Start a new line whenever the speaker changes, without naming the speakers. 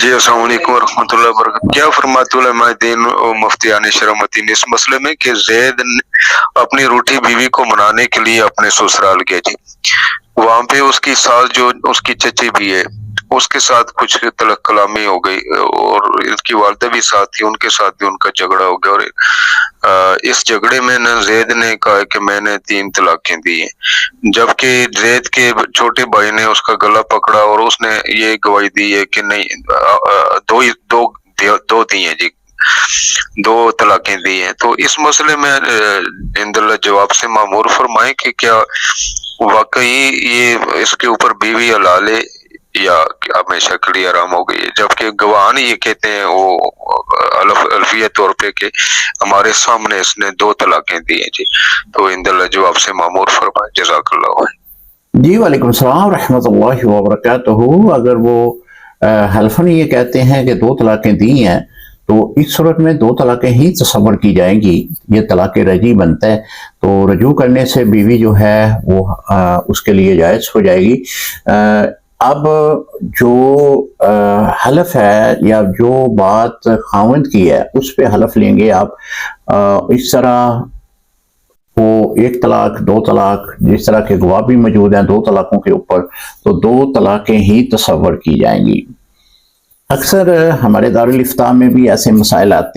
جی السلام علیکم ورحمۃ اللہ وبرکاتہ. کیا فرماتے علماء دین و مفتیان شرمتین اس مسئلے میں کہ زید اپنی روٹھی بیوی کو منانے کے لیے اپنے سسرال گیا جی. وہاں پہ اس کی ساس جو اس کی چچی بھی ہے اس کے ساتھ کچھ تلق کلامی ہو گئی اور اس کی والدہ بھی ساتھ تھی, ان کے ساتھ بھی ان کا جھگڑا ہو گیا, اور اس جھگڑے میں نہ زید نے کہا کہ میں نے 3 طلاقیں دی ہیں, جبکہ زید کے چھوٹے بھائی نے اس کا گلا پکڑا اور اس نے یہ گواہی دی ہے کہ نہیں دو دی ہیں جی, 2 طلاقیں دی ہیں. تو اس مسئلے میں اللہ جواب سے معمور فرمائیں کہ کیا واقعی یہ اس کے اوپر بیوی حلال ہے یا ہمیشہ کے لیے حرام ہو گئی ہے, جبکہ گواہان یہ کہتے ہیں وہ الفیہ طور پہ کہ ہمارے سامنے اس نے 2 طلاقیں دی ہیں جی. تو اللہ جواب سے معمور فرمائیں. جزاک اللہ.
جی وعلیکم السلام ورحمۃ اللہ وبرکاتہ. اگر وہ حلفاً یہ کہتے ہیں کہ 2 طلاقیں دی ہیں تو اس صورت میں 2 طلاقیں ہی تصور کی جائیں گی, یہ طلاق رجعی بنتا ہے. تو رجوع کرنے سے بیوی جو ہے وہ اس کے لیے جائز ہو جائے گی. اب جو حلف ہے یا جو بات خاوند کی ہے اس پہ حلف لیں گے آپ. اس طرح وہ 1 طلاق 2 طلاق جس طرح کے گواہ بھی موجود ہیں 2 طلاقوں کے اوپر, تو 2 طلاقیں ہی تصور کی جائیں گی. اکثر ہمارے دارالفتاء میں بھی ایسے مسائل آتے ہیں.